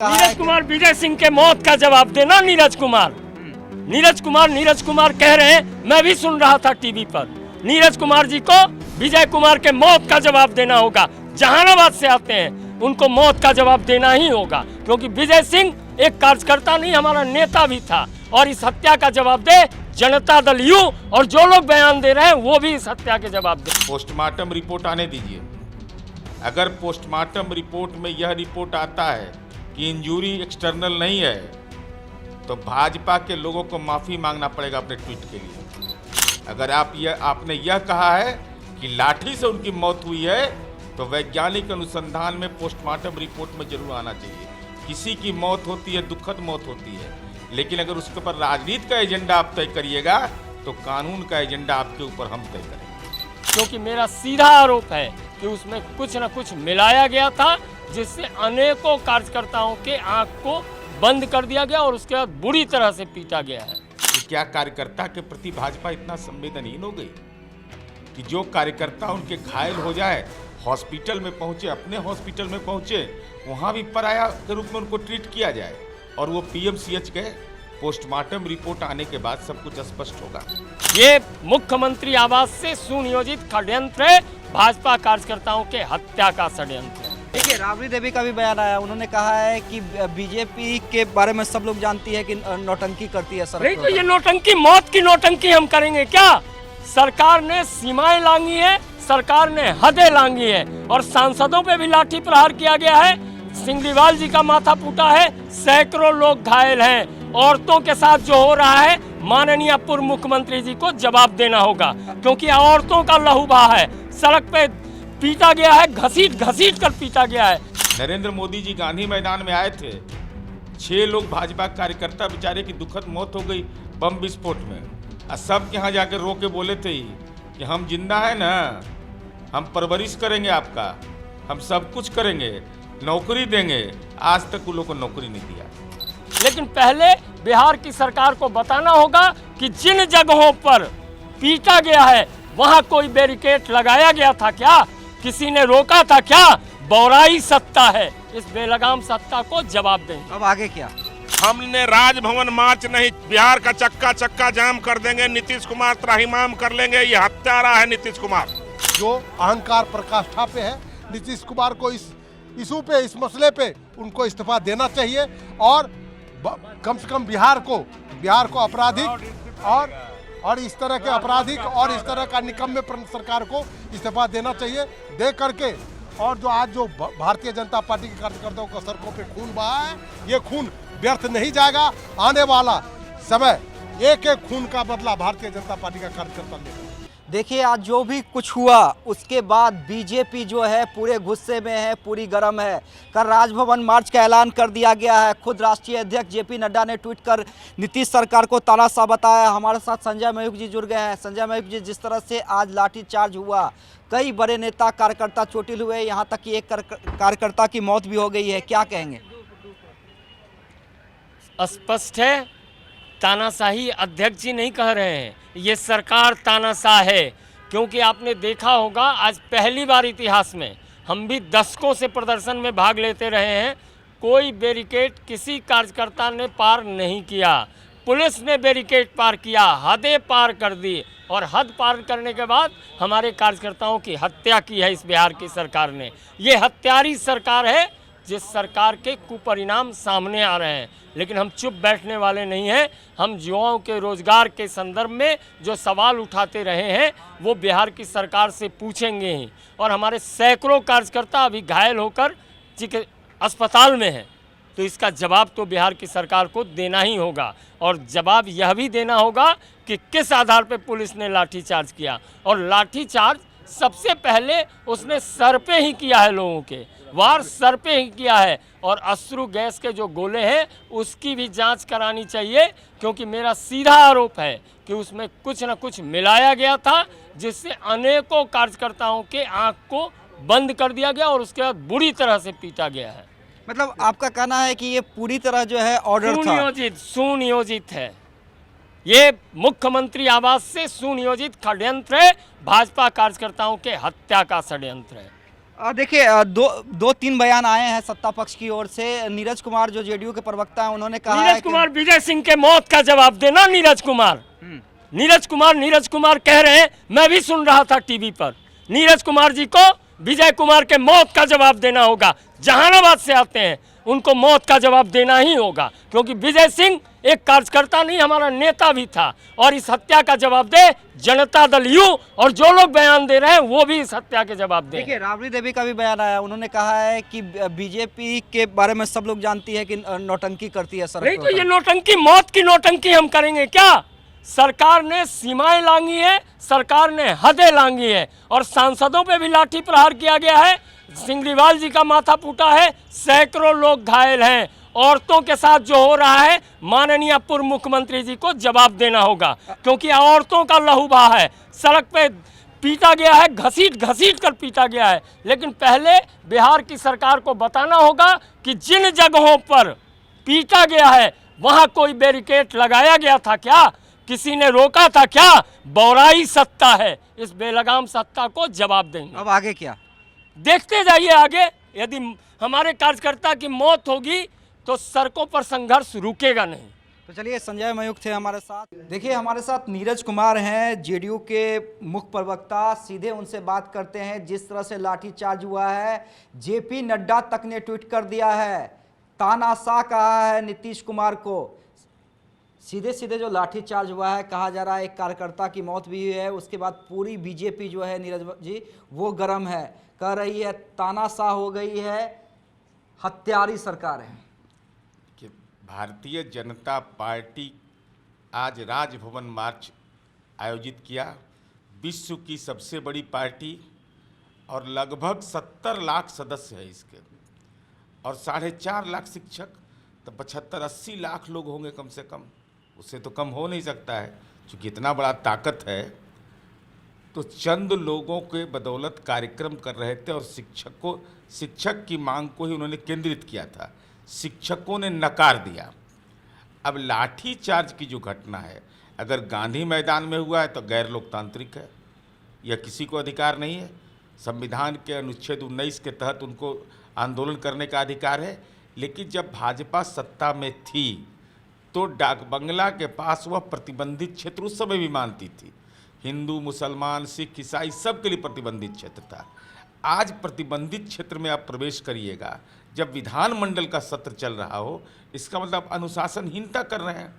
नीरज कुमार विजय सिंह के मौत का जवाब देना। नीरज कुमार कह रहे हैं, मैं भी सुन रहा था टीवी पर। नीरज कुमार जी को विजय कुमार के मौत का जवाब देना होगा। जहानाबाद से आते हैं, उनको मौत का जवाब देना ही होगा, क्योंकि विजय सिंह एक कार्यकर्ता नहीं, हमारा नेता भी था। और इस हत्या का जवाब दे जनता दल यू, और जो लोग बयान दे रहे हैं वो भी इस हत्या के जवाब दे। पोस्टमार्टम रिपोर्ट आने दीजिए। अगर पोस्टमार्टम रिपोर्ट में यह रिपोर्ट आता है कि इंजरी एक्सटर्नल नहीं है, तो भाजपा के लोगों को माफ़ी मांगना पड़ेगा अपने ट्वीट के लिए। अगर आपने यह कहा है कि लाठी से उनकी मौत हुई है, तो वैज्ञानिक अनुसंधान में पोस्टमार्टम रिपोर्ट में जरूर आना चाहिए। किसी की मौत होती है, दुखद मौत होती है, लेकिन अगर उसके ऊपर राजनीति का एजेंडा आप तय करिएगा, तो कानून का एजेंडा आपके ऊपर हम तय करेंगे। क्योंकि मेरा सीधा आरोप है कि उसमें कुछ न कुछ मिलाया गया था, जिससे अनेकों कार्यकर्ताओं के आंख को बंद कर दिया गया और उसके बाद बुरी तरह से पीटा गया है। तो क्या कार्यकर्ता के प्रति भाजपा इतना संवेदनहीन हो गई कि जो कार्यकर्ता उनके घायल हो जाए, हॉस्पिटल में पहुंचे, अपने हॉस्पिटल में पहुंचे, वहां भी पराया के रूप में उनको ट्रीट किया जाए, और वो पीएमसीएच गए? पोस्टमार्टम रिपोर्ट आने के बाद सब कुछ स्पष्ट होगा। ये मुख्यमंत्री आवास से सुनियोजित षड्यंत्र है, भाजपा कार्यकर्ताओं के हत्या का षड्यंत्र है। देखिए, राबड़ी देवी का भी बयान आया, उन्होंने कहा है कि बीजेपी के बारे में सब लोग जानती है कि नौटंकी करती है सर। नहीं तो ये नौटंकी, मौत की नौटंकी हम करेंगे क्या? सरकार ने सीमाएं लांगी है, सरकार ने हदें लांगी है, और सांसदों पे भी लाठी प्रहार किया गया है। सिंगरीवाल जी का माथा फूटा है, सैकड़ों लोग घायल हैं। औरतों के साथ जो हो रहा है, माननीय पूर्व मुख्यमंत्री जी को जवाब देना होगा, क्योंकि औरतों का लहू बहा है। सड़क पे पीटा गया है, घसीट कर पीटा गया है। नरेंद्र मोदी जी गांधी मैदान में आए थे, 6 लोग भाजपा कार्यकर्ता बेचारे की दुखद मौत हो गई बम विस्फोट में। और सब के यहाँ जाकर रो के बोले थे कि हम जिंदा है ना, हम परवरिश करेंगे आपका, हम सब कुछ करेंगे, नौकरी देंगे। आज तक उन लोगों को नौकरी नहीं दिया। लेकिन पहले बिहार की सरकार को बताना होगा कि जिन जगहों पर पीटा गया है, वहां कोई बैरिकेड लगाया गया था क्या? किसी ने रोका था क्या? बौराई सत्ता है, इस बेलगाम सत्ता को जवाब दें। अब आगे क्या? हमने राजभवन मार्च नहीं, बिहार का चक्का जाम कर देंगे, नीतीश कुमार त्राहिमाम कर लेंगे। ये हत्यारा है नीतीश कुमार। जो अहंकार पराकाष्ठा पे है, नीतीश कुमार को इस इशू पे, इस मसले पे उनको इस्तीफा देना चाहिए, और कम से कम बिहार को आपराधिक और इस तरह के आपराधिक और इस तरह का निकम्मे सरकार को इस्तीफा देना चाहिए। दे करके, और जो आज जो भारतीय जनता पार्टी के कार्यकर्ताओं का सड़कों पे खून बहा है, ये खून व्यर्थ नहीं जाएगा। आने वाला समय एक एक खून का बदला भारतीय जनता पार्टी का कार्यकर्ता लेगा। देखिए, आज जो भी कुछ हुआ उसके बाद बीजेपी जो है पूरे गुस्से में है, पूरी गर्म है। कल राजभवन मार्च का ऐलान कर दिया गया है। खुद राष्ट्रीय अध्यक्ष जेपी नड्डा ने ट्वीट कर नीतीश सरकार को तानाशाह बताया। हमारे साथ संजय मयूख जी जुड़ गए हैं। संजय मयूख जी, जिस तरह से आज लाठीचार्ज हुआ, कई बड़े नेता कार्यकर्ता चोटिल हुए, यहाँ तक कि एक कार्यकर्ता की मौत भी हो गई है, क्या कहेंगे? स्पष्ट है, तानाशाही अध्यक्ष जी नहीं कह रहे हैं, ये सरकार तानाशाह है। क्योंकि आपने देखा होगा, आज पहली बार इतिहास में, हम भी दशकों से प्रदर्शन में भाग लेते रहे हैं, कोई बैरिकेड किसी कार्यकर्ता ने पार नहीं किया। पुलिस ने बैरिकेड पार किया, हदें पार कर दी, और हद पार करने के बाद हमारे कार्यकर्ताओं की हत्या की है इस बिहार की सरकार ने। ये हत्यारी सरकार है, जिस सरकार के कुपरिणाम सामने आ रहे हैं। लेकिन हम चुप बैठने वाले नहीं हैं। हम युवाओं के रोजगार के संदर्भ में जो सवाल उठाते रहे हैं, वो बिहार की सरकार से पूछेंगे ही। और हमारे सैकड़ों कार्यकर्ता अभी घायल होकर अस्पताल में हैं, तो इसका जवाब तो बिहार की सरकार को देना ही होगा। और जवाब यह भी देना होगा कि किस आधार पर पुलिस ने लाठीचार्ज किया। और लाठीचार्ज सबसे पहले उसने सर पे ही किया है, लोगों के वार सर पे ही किया है। और अश्रु गैस के जो गोले हैं, उसकी भी जांच करानी चाहिए, क्योंकि मेरा सीधा आरोप है कि उसमें कुछ न कुछ मिलाया गया था, जिससे अनेकों कार्यकर्ताओं के आंख को बंद कर दिया गया और उसके बाद बुरी तरह से पीटा गया है। मतलब आपका कहना है कि ये पूरी तरह जो है ऑर्डर था, सुनियोजित है। ये मुख्यमंत्री आवास से सुनियोजित षड्यंत्र है, भाजपा कार्यकर्ताओं के हत्या का षड्यंत्र है। देखिए दो तीन बयान आए हैं सत्ता पक्ष की ओर से। नीरज कुमार जो जेडीयू के प्रवक्ता हैं उन्होंने कहा है नीरज कुमार विजय सिंह के मौत का जवाब देना। नीरज कुमार कह रहे हैं, मैं भी सुन रहा था टीवी पर, नीरज कुमार जी को विजय कुमार के मौत का जवाब देना होगा। जहानाबाद से आते हैं, उनको मौत का जवाब देना ही होगा, क्योंकि विजय सिंह एक कार्यकर्ता नहीं, हमारा नेता भी था। और इस हत्या का जवाब दे जनता दल यू, और जो लोग बयान दे रहे हैं वो भी इस हत्या के जवाब दें। देखिए राबड़ी देवी का भी बयान आया, उन्होंने कहा है कि बीजेपी के बारे में सब लोग जानती है कि नौटंकी करती है सर। नहीं तो ये नौटंकी, मौत की नौटंकी हम करेंगे क्या? सरकार ने सीमाएं लांगी है, सरकार ने हदें लांगी है, और सांसदों पे भी लाठी प्रहार किया गया है। सिंगरीवाल जी का माथा फूटा है, सैकड़ों लोग घायल हैं। औरतों के साथ जो हो रहा है, माननीय पूर्व मुख्यमंत्री जी को जवाब देना होगा, क्योंकि औरतों का लहू बहा है। सड़क पे पीटा गया है, घसीट कर पीटा गया है। लेकिन पहले बिहार की सरकार को बताना होगा कि जिन जगहों पर पीटा गया है वहाँ कोई बैरिकेड लगाया गया था क्या? किसी ने रोका था क्या? बौराई सत्ता है, इस बेलगाम सत्ता को जवाब देंगे। अब आगे क्या देखते जाइए आगे। यदि हमारे कार्यकर्ता की मौत होगी तो सड़कों पर संघर्ष रुकेगा नहीं। तो चलिए, संजय मयूख थे हमारे साथ। देखिए हमारे साथ नीरज कुमार हैं, जेडीयू के मुख्य प्रवक्ता। सीधे उनसे बात करते हैं। जिस तरह से लाठीचार्ज हुआ है, जेपी नड्डा तक ने ट्वीट कर दिया है, तानाशाह कहा है नीतीश कुमार को। सीधे सीधे जो लाठीचार्ज हुआ है, कहा जा रहा है एक कार्यकर्ता की मौत भी हुई है। उसके बाद पूरी बीजेपी जो है नीरज जी वो गर्म है, कह रही है तानाशाह हो गई है, हत्यारी सरकार है। कि भारतीय जनता पार्टी आज राजभवन मार्च आयोजित किया, विश्व की सबसे बड़ी पार्टी, और लगभग 70 लाख सदस्य है इसके, और 4.5 लाख शिक्षक, तो 75-80 लाख लोग होंगे कम से कम, उससे तो कम हो नहीं सकता है। क्योंकि इतना बड़ा ताकत है, तो चंद लोगों के बदौलत कार्यक्रम कर रहे थे, और शिक्षक की मांग को ही उन्होंने केंद्रित किया था। शिक्षकों ने नकार दिया। अब लाठी चार्ज की जो घटना है, अगर गांधी मैदान में हुआ है तो गैर लोकतांत्रिक है, यह किसी को अधिकार नहीं है। संविधान के अनुच्छेद 19 के तहत उनको आंदोलन करने का अधिकार है। लेकिन जब भाजपा सत्ता में थी तो डाक बंगला के पास वह प्रतिबंधित क्षेत्र उस समय भी मानती थी। हिंदू, मुसलमान, सिख, ईसाई सब के लिए प्रतिबंधित क्षेत्र था। आज प्रतिबंधित क्षेत्र में आप प्रवेश करिएगा जब विधानमंडल का सत्र चल रहा हो, इसका मतलब अनुशासनहीनता कर रहे हैं।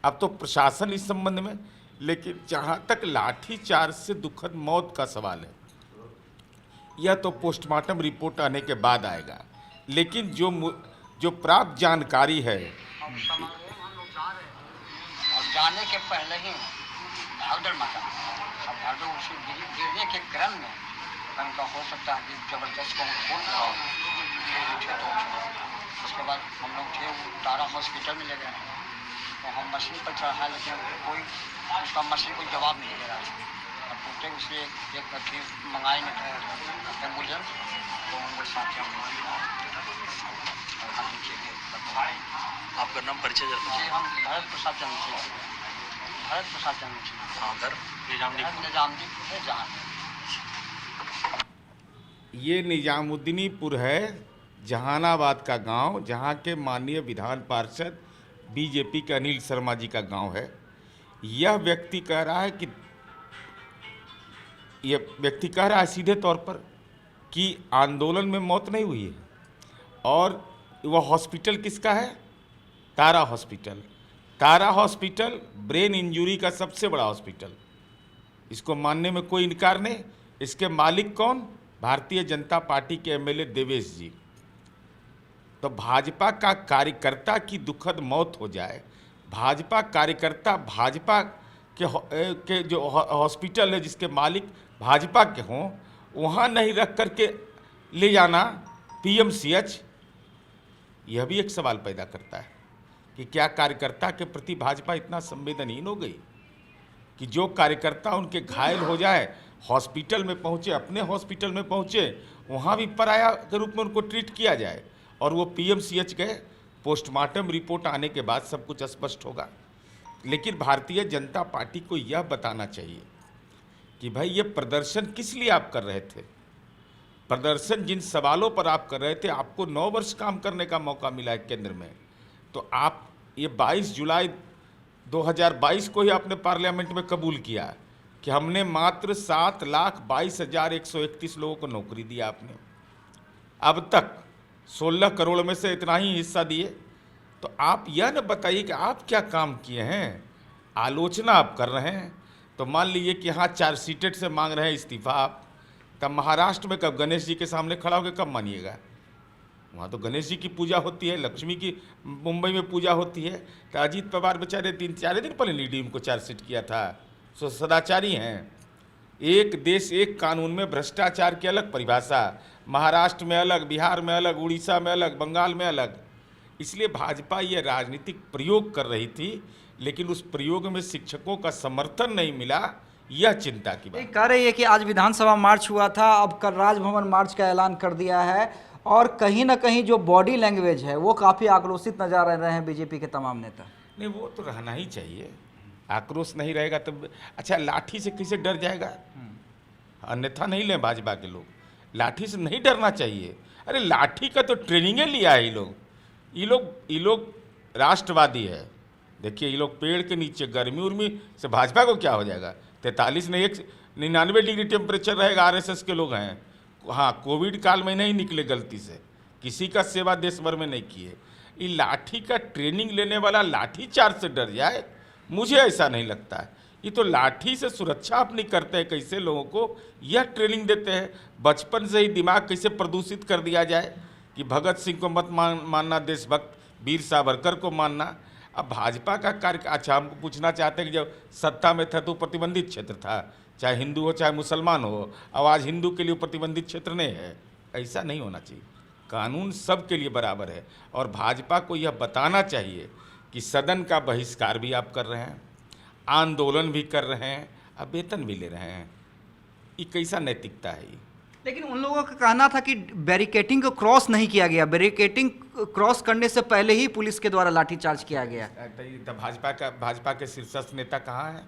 अब तो प्रशासन इस संबंध में, लेकिन जहाँ तक लाठीचार्ज से दुखद मौत का सवाल है, यह तो पोस्टमार्टम रिपोर्ट आने के बाद आएगा। लेकिन जो प्राप्त जानकारी है, और जाने के पहले ही भागदौड़ मचा। अब भागदौड़ उसी गिरने के क्रम में उनका हो सकता है कि जबरदस्त को खून उठे। तो उसके बाद हम लोग थे तारा हॉस्पिटल में ले गए, तो हम मशीन पर चढ़ा, लेकिन कोई उसका मशीन कोई जवाब नहीं दे रहा था। अब टूटे उसलिए एक अथी मंगाएंगे एम्बुलेंस, तो उनके साथ आपका नाम परिचय जी, हम भरत प्रसाद चंद्र हाँ, घर निजामदीपुर है जहाँ। ये निजामुद्दीनीपुर है, जहानाबाद का गांव, जहां के माननीय विधान पार्षद बीजेपी के अनिल शर्मा जी का गांव है। यह व्यक्ति कह रहा है सीधे तौर पर कि आंदोलन में मौत नहीं हुई है। और वह हॉस्पिटल किसका है? तारा हॉस्पिटल। तारा हॉस्पिटल ब्रेन इंजरी का सबसे बड़ा हॉस्पिटल, इसको मानने में कोई इनकार नहीं। इसके मालिक कौन? भारतीय जनता पार्टी के एमएलए देवेश जी। तो भाजपा का कार्यकर्ता की दुखद मौत हो जाए, भाजपा कार्यकर्ता भाजपा के जो हॉस्पिटल है जिसके मालिक भाजपा के हों, वहाँ नहीं रख करके ले जाना पीएमसीएच, यह भी एक सवाल पैदा करता है कि क्या कार्यकर्ता के प्रति भाजपा इतना संवेदनहीन हो गई कि जो कार्यकर्ता उनके घायल हो जाए हॉस्पिटल में पहुँचे, अपने हॉस्पिटल में पहुँचे, वहाँ भी पराया के रूप में उनको ट्रीट किया जाए, और वो पीएमसीएच गए। पोस्टमार्टम रिपोर्ट आने के बाद सब कुछ स्पष्ट होगा। लेकिन भारतीय जनता पार्टी को यह बताना चाहिए कि भाई ये प्रदर्शन किस लिए आप कर रहे थे। प्रदर्शन जिन सवालों पर आप कर रहे थे, आपको 9 वर्ष काम करने का मौका मिला है केंद्र में, तो आप ये 22 जुलाई 2022 को ही आपने पार्लियामेंट में कबूल किया कि हमने मात्र 7,22,131 लोगों को नौकरी दी। आपने अब तक 16 करोड़ में से इतना ही हिस्सा दिए। तो आप यह न बताइए कि आप क्या काम किए हैं, आलोचना आप कर रहे हैं। तो मान लीजिए कि यहाँ चार्जशीटेड से मांग रहे हैं इस्तीफा आप, तब महाराष्ट्र में कब गणेश जी के सामने खड़ा होकर कब मानिएगा? वहाँ तो गणेश जी की पूजा होती है, लक्ष्मी की मुंबई में पूजा होती है। तो अजीत पवार बेचारे 3-4 दिन पहले नीडीएम को चार्जशीट किया था। सो सदाचारी हैं। एक देश एक कानून में भ्रष्टाचार की अलग परिभाषा, महाराष्ट्र में अलग, बिहार में अलग, उड़ीसा में अलग, बंगाल में अलग। इसलिए भाजपा ये राजनीतिक प्रयोग कर रही थी, लेकिन उस प्रयोग में शिक्षकों का समर्थन नहीं मिला, यह चिंता की बात। कह रही है कि आज विधानसभा मार्च हुआ था, अब कल राजभवन मार्च का ऐलान कर दिया है, और कहीं ना कहीं जो बॉडी लैंग्वेज है वो काफ़ी आक्रोशित नजर आ रहे हैं बीजेपी के तमाम नेता। नहीं, वो तो रहना ही चाहिए। आक्रोश नहीं रहेगा तब अच्छा, लाठी से किसे डर जाएगा? अन्यथा नहीं लें भाजपा के लोग, लाठी से नहीं डरना चाहिए। अरे लाठी का तो ट्रेनिंगे लिया है ये लोग राष्ट्रवादी है। देखिए, ये लोग पेड़ के नीचे गर्मी उर्मी से भाजपा को क्या हो जाएगा? 43 नहीं 99 डिग्री टेम्परेचर रहेगा। आरएसएस के लोग हैं। हाँ, कोविड काल में नहीं निकले गलती से, किसी का सेवा देश भर में नहीं किए। ये लाठी का ट्रेनिंग लेने वाला लाठी चार्ज से डर जाए, मुझे ऐसा नहीं लगता है। ये तो लाठी से सुरक्षा अपनी करते हैं, कैसे लोगों को यह ट्रेनिंग देते हैं। बचपन से ही दिमाग कैसे प्रदूषित कर दिया जाए कि भगत सिंह को मत मानना, देशभक्त वीर सावरकर को मानना। अब भाजपा का कार्य, अच्छा हम पूछना चाहते हैं कि जब सत्ता में था तो प्रतिबंधित क्षेत्र था, चाहे हिंदू हो चाहे मुसलमान हो। अब आज हिंदू के लिए प्रतिबंधित क्षेत्र नहीं है। ऐसा नहीं होना चाहिए। कानून सबके लिए बराबर है। और भाजपा को यह बताना चाहिए कि सदन का बहिष्कार भी आप कर रहे हैं, आंदोलन भी कर रहे हैं, अब वेतन भी ले रहे हैं। ये कैसा नैतिकता है? लेकिन उन लोगों का कहना था कि बैरिकेटिंग को क्रॉस नहीं किया गया, बैरिकेटिंग क्रॉस करने से पहले ही पुलिस के द्वारा लाठीचार्ज किया गया। तो भाजपा के शीर्षस्थ नेता कहाँ हैं?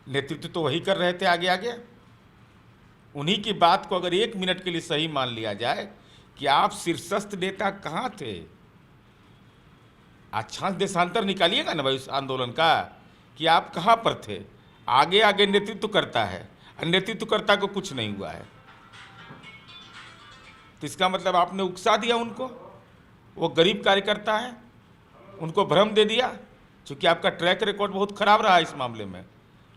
नेतृत्व तो वही कर रहे थे आगे आगे। उन्हीं की बात को अगर 1 मिनट के लिए सही मान लिया जाए कि आप शीर्षस्थ नेता कहाँ थे, अच्छा देशांतर निकालिएगा ना भाई उस आंदोलन का, कि आप कहाँ पर थे। आगे आगे नेतृत्व करता है, नेतृत्वकर्ता को कुछ नहीं हुआ है, तो इसका मतलब आपने उकसा दिया उनको। वो गरीब कार्यकर्ता है, उनको भ्रम दे दिया। क्योंकि आपका ट्रैक रिकॉर्ड बहुत खराब रहा इस मामले में।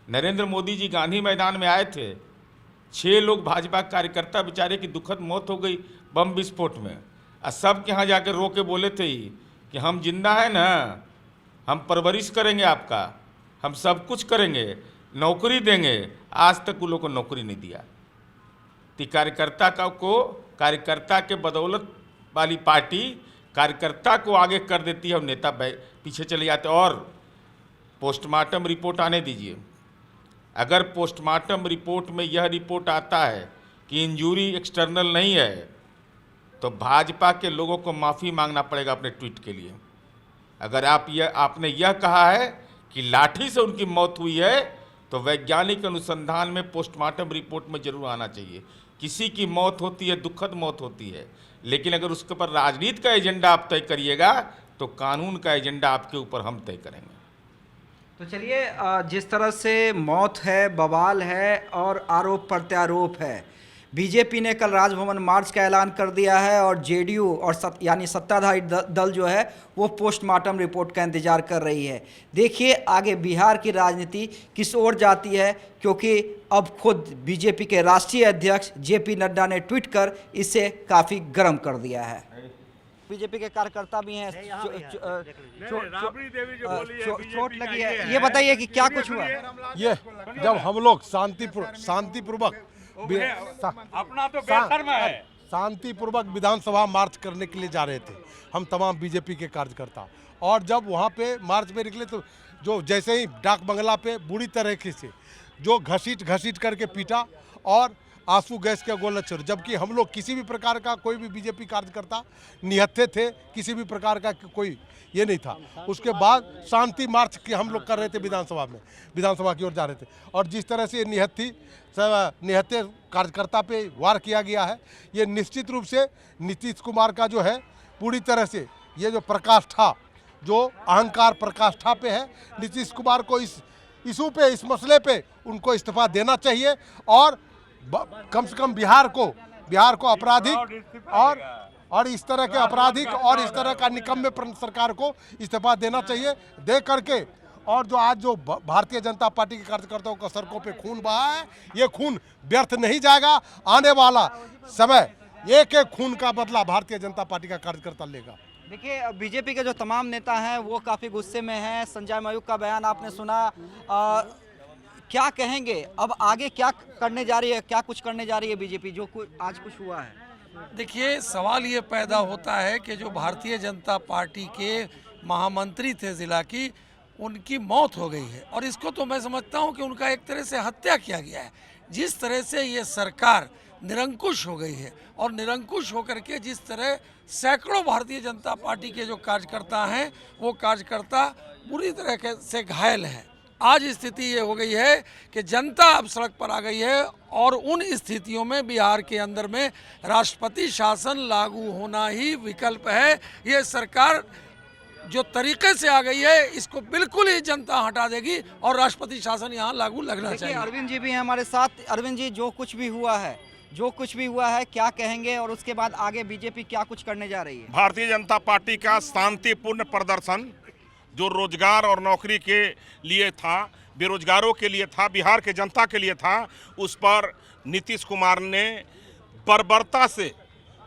नरेंद्र मोदी जी गांधी मैदान में आए थे, 6 लोग भाजपा कार्यकर्ता बेचारे की दुखद मौत हो गई बम विस्फोट में। और सब के यहाँ जाकर रो के बोले थे ही कि हम जिंदा है ना, हम परवरिश करेंगे आपका, हम सब कुछ करेंगे, नौकरी देंगे। आज तक उन लोगों को नौकरी नहीं दिया। तो कार्यकर्ता के बदौलत वाली पार्टी कार्यकर्ता को आगे कर देती है और नेता पीछे चले जाते। और पोस्टमार्टम रिपोर्ट आने दीजिए। अगर पोस्टमार्टम रिपोर्ट में यह रिपोर्ट आता है कि इंजूरी एक्सटर्नल नहीं है, तो भाजपा के लोगों को माफ़ी मांगना पड़ेगा अपने ट्वीट के लिए। अगर आपने यह कहा है कि लाठी से उनकी मौत हुई है, तो वैज्ञानिक अनुसंधान में पोस्टमार्टम रिपोर्ट में जरूर आना चाहिए। किसी की मौत होती है, दुखद मौत होती है, लेकिन अगर उसके ऊपर राजनीति का एजेंडा आप तय करिएगा, तो कानून का एजेंडा आपके ऊपर हम तय करेंगे। तो चलिए, जिस तरह से मौत है, बवाल है और आरोप प्रत्यारोप है, बीजेपी ने कल राजभवन मार्च का ऐलान कर दिया है और जेडीयू और यानी सत्ताधारी दल जो है वो पोस्टमार्टम रिपोर्ट का इंतजार कर रही है। देखिए आगे बिहार की राजनीति किस ओर जाती है, क्योंकि अब खुद बीजेपी के राष्ट्रीय अध्यक्ष जेपी नड्डा ने ट्वीट कर इसे काफ़ी गर्म कर दिया है। बीजेपी के कार्यकर्ता भी हैं, चोट लगी है, ये बताइए कि क्या कुछ हुआ? ये जब हम लोग शांतिपूर्वक अपना तो बेहतर में है, शांतिपूर्वक विधानसभा मार्च करने के लिए जा रहे थे हम तमाम बीजेपी के कार्यकर्ता, और जब वहाँ पे मार्च में निकले तो जो जैसे ही डाक बंगला पे बुरी तरीके से जो घसीट करके पीटा और आंसू गैस के गोला छोड़, जबकि हम लोग किसी भी प्रकार का कोई भी बीजेपी कार्यकर्ता निहत्थे थे, किसी भी प्रकार का कोई ये नहीं था। उसके बाद शांति मार्च की हम लोग कर रहे थे विधानसभा की ओर जा रहे थे, और जिस तरह से निहत्थे कार्यकर्ता पे वार किया गया है, ये निश्चित रूप से नीतीश कुमार का जो है पूरी तरह से ये जो प्रकाष्ठा, जो अहंकार प्रकाष्ठा पे है, नीतीश कुमार को इस इशू पे, इस मसले पे उनको इस्तीफा देना चाहिए, और कम से कम बिहार को आपराधिक और इस तरह के आपराधिक और इस तरह का निकम्मे सरकार को इस्तीफा देना चाहिए। दे करके, और जो आज जो भारतीय जनता पार्टी के कार्यकर्ताओं का सड़कों पे खून बहा है, ये खून व्यर्थ नहीं जाएगा। आने वाला समय एक एक खून का बदला भारतीय जनता पार्टी का कार्यकर्ता लेगा। देखिए, बीजेपी के जो तमाम नेता हैं वो काफ़ी गुस्से में हैं। संजय मयूख का बयान आपने सुना, क्या कहेंगे अब आगे क्या करने जा रही है, क्या कुछ करने जा रही है बीजेपी, जो आज कुछ हुआ है? देखिए, सवाल ये पैदा होता है कि जो भारतीय जनता पार्टी के महामंत्री थे ज़िला की, उनकी मौत हो गई है, और इसको तो मैं समझता हूँ कि उनका एक तरह से हत्या किया गया है। जिस तरह से ये सरकार निरंकुश हो गई है, और निरंकुश होकर के जिस तरह सैकड़ों भारतीय जनता पार्टी के जो कार्यकर्ता हैं, वो कार्यकर्ता बुरी तरह से घायल हैं। आज स्थिति ये हो गई है कि जनता अब सड़क पर आ गई है, और उन स्थितियों में बिहार के अंदर में राष्ट्रपति शासन लागू होना ही विकल्प है। ये सरकार जो तरीके से आ गई है, इसको बिल्कुल ही जनता हटा देगी, और राष्ट्रपति शासन यहाँ लागू लगना चाहिए। अरविंद जी भी हैं हमारे साथ। अरविंद जी, जो कुछ भी हुआ है क्या कहेंगे, और उसके बाद आगे बीजेपी क्या कुछ करने जा रही है? भारतीय जनता पार्टी का शांतिपूर्ण प्रदर्शन जो रोजगार और नौकरी के लिए था, बेरोजगारों के लिए था, बिहार के जनता के लिए था, उस पर नीतीश कुमार ने बर्बरता से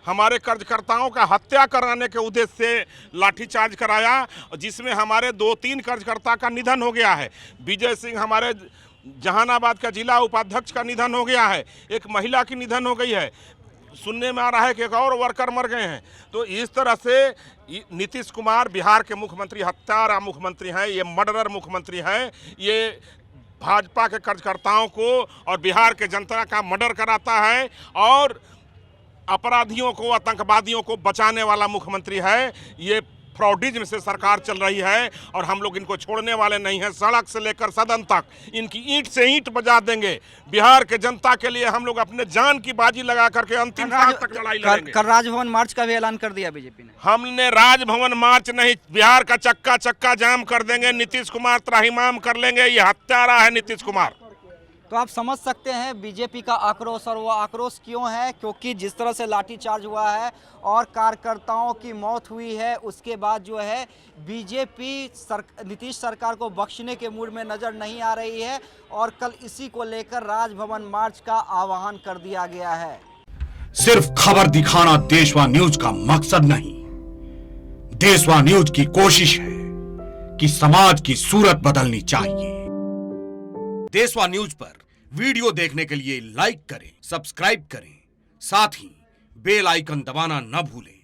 हमारे कार्यकर्ताओं का हत्या कराने के उद्देश्य से लाठीचार्ज कराया, जिसमें हमारे 2-3 कार्यकर्ता का निधन हो गया है। विजय सिंह हमारे जहानाबाद का जिला उपाध्यक्ष का निधन हो गया है, एक महिला की निधन हो गई है, सुनने में आ रहा है कि एक और वर्कर मर गए हैं। तो इस तरह से नीतीश कुमार बिहार के मुख्यमंत्री हत्यारा मुख्यमंत्री हैं, ये मर्डरर मुख्यमंत्री हैं। ये भाजपा के कार्यकर्ताओं को और बिहार के जनता का मर्डर कराता है, और अपराधियों को, आतंकवादियों को बचाने वाला मुख्यमंत्री है। ये फ्रॉडिज्म से सरकार चल रही है, और हम लोग इनको छोड़ने वाले नहीं हैं। सड़क से लेकर सदन तक इनकी ईंट से ईंट बजा देंगे। बिहार के जनता के लिए हम लोग अपने जान की बाजी लगा करके अंतिम सांस तक लड़ाई लड़ेंगे। कल राजभवन मार्च का भी ऐलान कर दिया बीजेपी ने। हमने राजभवन मार्च नहीं, बिहार का चक्का जाम कर देंगे। नीतीश कुमार त्राहिमाम कर लेंगे। ये हत्यारा है नीतीश कुमार। तो आप समझ सकते हैं बीजेपी का आक्रोश, और वो आक्रोश क्यों है, क्योंकि जिस तरह से लाठीचार्ज हुआ है और कार्यकर्ताओं की मौत हुई है, उसके बाद जो है बीजेपी नीतीश सरकार को बख्शने के मूड में नज़र नहीं आ रही है, और कल इसी को लेकर राजभवन मार्च का आह्वान कर दिया गया है। सिर्फ खबर दिखाना देशवा न्यूज का मकसद नहीं, देशवा न्यूज की कोशिश है कि समाज की सूरत बदलनी चाहिए। देशवा न्यूज पर वीडियो देखने के लिए लाइक करें, सब्सक्राइब करें, साथ ही बेल आइकन दबाना न भूलें।